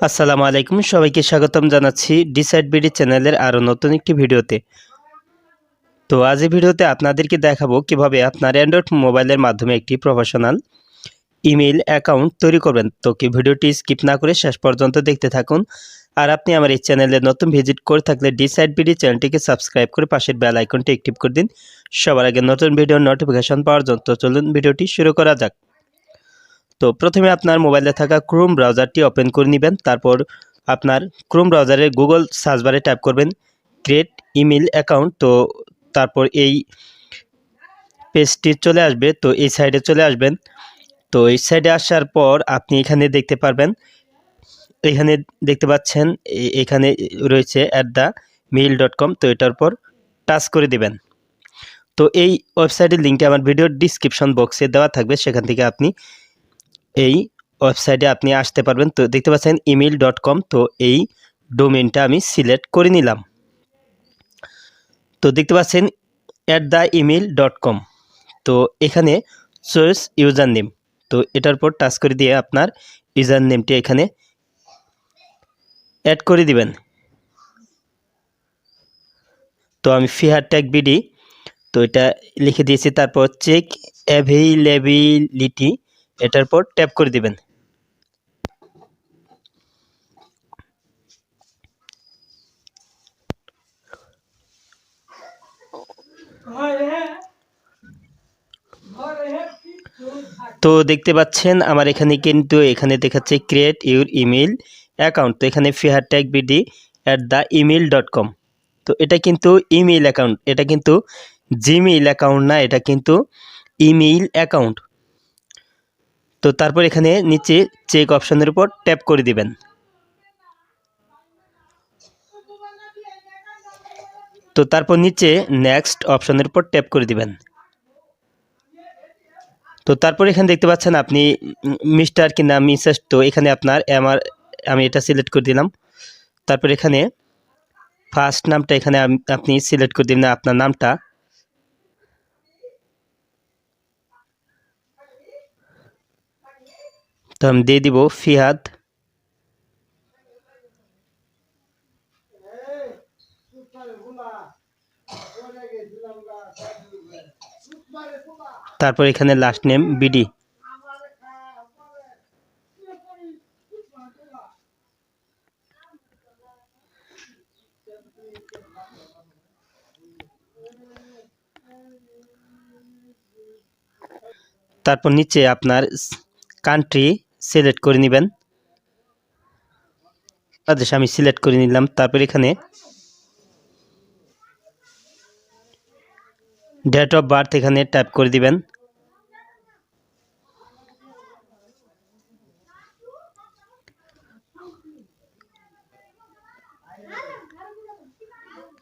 আসসালামু আলাইকুম, সবাইকে স্বাগতম জানাচ্ছি ডিসাইড বিডি চ্যানেলের আরও নতুন একটি ভিডিওতে। তো আজ এই ভিডিওতে আপনাদেরকে দেখাবো কিভাবে আপনার অ্যান্ড্রয়েড মোবাইলের মাধ্যমে একটি প্রফেশনাল ইমেইল অ্যাকাউন্ট তৈরি করবেন। তো কি ভিডিওটি স্কিপ না করে শেষ পর্যন্ত দেখতে থাকুন। আর আপনি আমার এই চ্যানেলে নতুন ভিজিট করে থাকলে ডিসাইড বিডি চ্যানেলটিকে সাবস্ক্রাইব করে পাশের বেল আইকনটি অ্যাক্টিভ করে দিন সবার আগে নতুন ভিডিওর নোটিফিকেশন পাওয়ার জন্য। তো চলুন ভিডিওটি শুরু করা যাক। তো প্রথমে আপনার মোবাইলে থাকা ক্রোম ব্রাউজারটি ওপেন করে নেবেন। তারপর আপনার ক্রোম ব্রাউজারে গুগল সার্চ বারে টাইপ করবেন ক্রিয়েট ইমেল অ্যাকাউন্ট। তো তারপর এই পেজটি চলে আসবে। তো এই সাইডে চলে আসবেন। তো এই সাইডে আসার পর আপনি এখানে দেখতে পারবেন, এখানে দেখতে পাচ্ছেন এখানে রয়েছে @mail.com। তো এটার পর টাচ করে দিবেন। তো এই ওয়েবসাইটের লিঙ্কটি আমার ভিডিওর ডিসক্রিপশন বক্সে দেওয়া থাকবে, সেখান থেকে আপনি এই ওয়েবসাইটে আপনি আসতে পারবেন। তো দেখতে পাচ্ছেন email.com। তো এই ডোমেইনটা আমি সিলেক্ট করে নিলাম। তো দেখতে পাচ্ছেন @theemail.com। তো এখানে চয়েস ইউজার নেম। তো এটার পর টাচ করে দিয়ে আপনার ইউজার নেমটি এখানে অ্যাড করে দিবেন। তো আমি ফিহারট্যাগ বিডি তো এটা লিখে দিয়েছি। তারপর চেক অ্যাভেইলেবিলিটি এটার পর ট্যাপ করে দিবেন। তো দেখতে পাচ্ছেন আমার এখানে দেখাচ্ছে ক্রিয়েট ইউর ইমেল অ্যাকাউন্ট। তো এখানে ফিহারট্যাগ বিডি @theemail.com। তো এটা কিন্তু ইমেইল অ্যাকাউন্ট, এটা কিন্তু জিমেইল অ্যাকাউন্ট না, এটা কিন্তু ইমেইল অ্যাকাউন্ট। তো তারপর এখানে নিচে চেক অপশনের উপর ট্যাপ করে দিবেন। তো তারপর নিচে নেক্সট অপশনের উপর ট্যাপ করে দিবেন। তো তারপর এখানে দেখতে পাচ্ছেন আপনি মিস্টার কি না মিসেস। তো এখানে আমি এটা সিলেক্ট করে দিলাম। তারপর এখানে ফার্স্ট নামটা এখানে আপনি সিলেক্ট করে দিবেন আপনার নামটা। তো আমি দিয়ে দিব ফিহাদ। তারপর এখানে লাস্ট নেম বিডি। তারপর নিচে আপনার কান্ট্রি সিলেক্ট করে নেবেন। বাংলাদেশ আমি সিলেক্ট করে নিলাম। তারপর এখানে ডেট অফ বার্থ এখানে টাইপ করে দিবেন।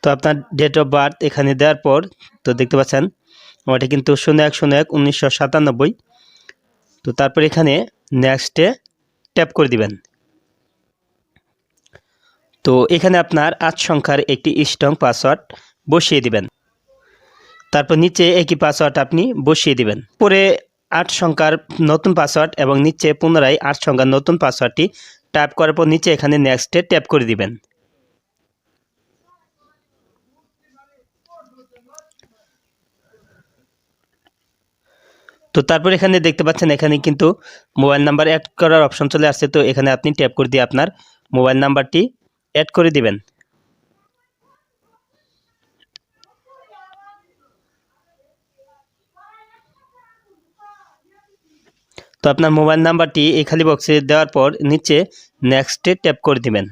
তো আপনার ডেট অফ বার্থ এখানে দেওয়ার পর তো দেখতে পাচ্ছেন ওটা কিন্তু 01/01/1997। তো তারপর এখানে নেক্সটে ট্যাপ করে দিবেন। তো এখানে আপনার 8 সংখ্যার একটি স্ট্রং পাসওয়ার্ড বসিয়ে দিবেন। তারপর নিচে একই পাসওয়ার্ড আপনি বসিয়ে দিবেন। পরে 8 সংখ্যার নতুন পাসওয়ার্ড এবং নিচে পুনরায় 8 সংখ্যার নতুন পাসওয়ার্ডটি টাইপ করার পর নিচে এখানে নেক্সটে ট্যাপ করে দিবেন। তো তারপর এখানে দেখতে পাচ্ছেন এখানে কিন্তু মোবাইল নাম্বার অ্যাড করার অপশন চলে আসছে। তো এখানে আপনি ট্যাপ করে দিয়ে আপনার মোবাইল নাম্বারটি অ্যাড করে দিবেন। তো আপনার মোবাইল নাম্বারটি এই খালি বক্সে দেওয়ার পর নিচে নেক্সটে ট্যাপ করে দিবেন।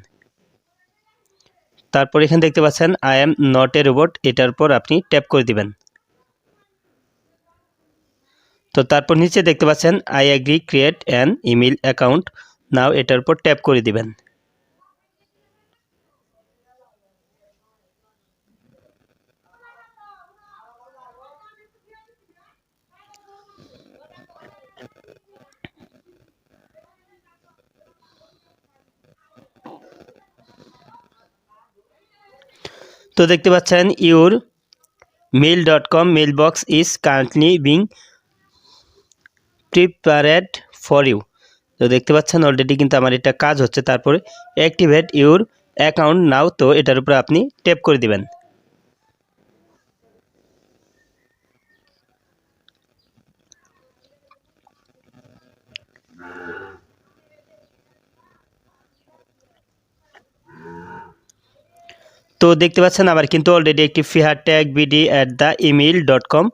তারপর এখানে দেখতে পাচ্ছেন I am not a robot, এটার পর আপনি ট্যাপ করে দিবেন। তো তারপর নিচে দেখতে পাচ্ছেন I agree create an email account নাও, এটার উপর ট্যাপ করে দিবেন। তো দেখতে পাচ্ছেন your mail.com mailbox is currently being prepared for you। তো দেখতে পাচ্ছেন অলরেডি কিন্তু আমার এটা কাজ হচ্ছে। তারপরে অ্যাক্টিভেট ইউর অ্যাকাউন্ট নাও, তো এটার উপরে আপনি ট্যাপ করে দিবেন। তো দেখতে পাচ্ছেন আমার কিন্তু অলরেডি একটি fihatagBD@theemail.com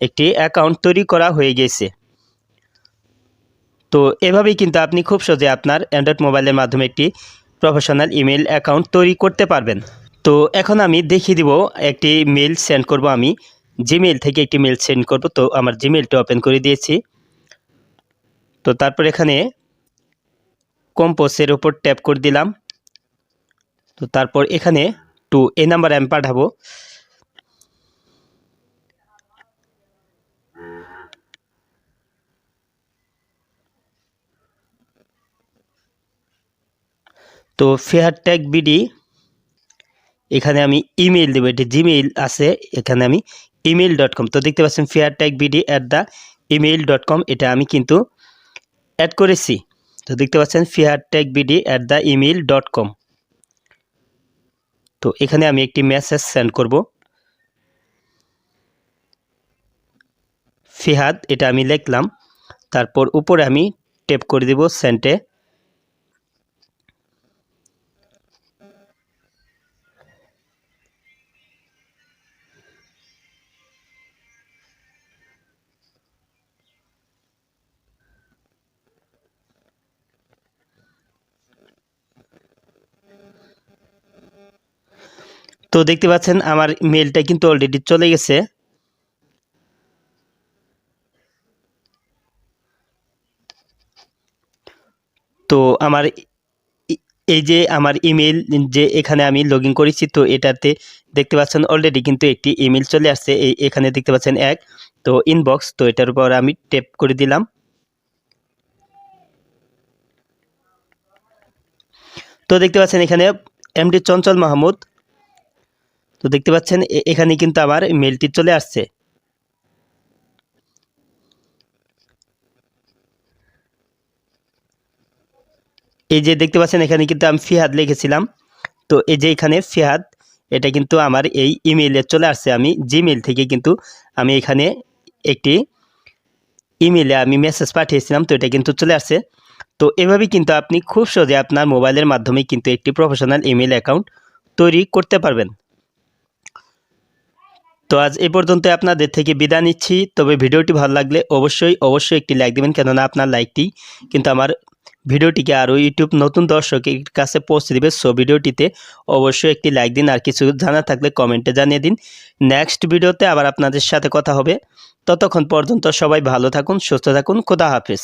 একটি অ্যাকাউন্ট তৈরি করা হয়ে গেছে। তো এভাবেই কিন্তু আপনি খুব সহজে আপনার অ্যান্ড্রয়েড মোবাইলের মাধ্যমে একটি প্রফেশনাল ইমেল অ্যাকাউন্ট তৈরি করতে পারবেন। তো এখন আমি দেখিয়ে দিব একটি মেল সেন্ড করব। আমি জিমেইল থেকে একটি মেল সেন্ড করব। তো আমার জিমেইলটা ওপেন করে দিয়েছি। তো তারপর এখানে কম্পোজের উপর ট্যাপ করে দিলাম। তো তারপর এখানে টু এই নাম্বারে আমি পাঠাবো। তো fihatagBD এখানে আমি ইমেল দেবো, এটি জিমেইল আছে, এখানে আমি email.com। তো দেখতে পাচ্ছেন fihatagBD@theemail.com এটা আমি কিন্তু অ্যাড করেছি। তো দেখতে পাচ্ছেন fihatagBD@theemail.com। তো এখানে আমি একটি মেসেজ সেন্ড করব। ফিহাদ এটা আমি লিখলাম, তারপর উপরে আমি ট্যাপ করে দেব সেন্টে। তো দেখতে পাচ্ছেন আমার মেলটা কিন্তু অলরেডি চলে গেছে। তো আমার এই যে আমার ইমেল যে এখানে আমি লগ ইন করেছি, তো এটাতে দেখতে পাচ্ছেন অলরেডি কিন্তু একটি ইমেল চলে আসছে। এখানে দেখতে পাচ্ছেন এক, তো ইনবক্স, তো এটার উপর আমি ট্যাপ করে দিলাম। তো দেখতে পাচ্ছেন এখানে এমডি চঞ্চল মাহমুদ। তো দেখতে পাচ্ছেন এখানে কিন্তু আমার মেলটি চলে আসছে। এই যে দেখতে পাচ্ছেন এখানে কিন্তু আমি ফিহাদ লিখেছিলাম। তো এই যে এখানে ফিহাদ এটা কিন্তু আমার এই ইমেইলে চলে আসছে। আমি জিমেইল থেকে কিন্তু আমি এখানে একটি ইমেইলে আমি মেসেজ পাঠিয়েছিলাম, তো এটা কিন্তু চলে আসছে। তো এভাবেই কিন্তু আপনি খুব সহজে আপনার মোবাইলের মাধ্যমে কিন্তু একটি প্রফেশনাল ইমেল অ্যাকাউন্ট তৈরি করতে পারবেন। তো আজ এ পর্যন্ত আপনাদের থেকে বিদায় নিচ্ছি। তবে ভিডিওটি ভালো লাগলে অবশ্যই একটি লাইক দেবেন, কেননা আপনার লাইকটি কিন্তু আমার ভিডিওটিকে আরও ইউটিউব নতুন দর্শকের কাছে পৌঁছে দেবে। সো ভিডিওটিতে অবশ্যই একটি লাইক দিন, আর কিছু জানা থাকলে কমেন্টে জানিয়ে দিন। নেক্সট ভিডিওতে আবার আপনাদের সাথে কথা হবে। ততক্ষণ পর্যন্ত সবাই ভালো থাকুন, সুস্থ থাকুন। খোদা হাফেজ।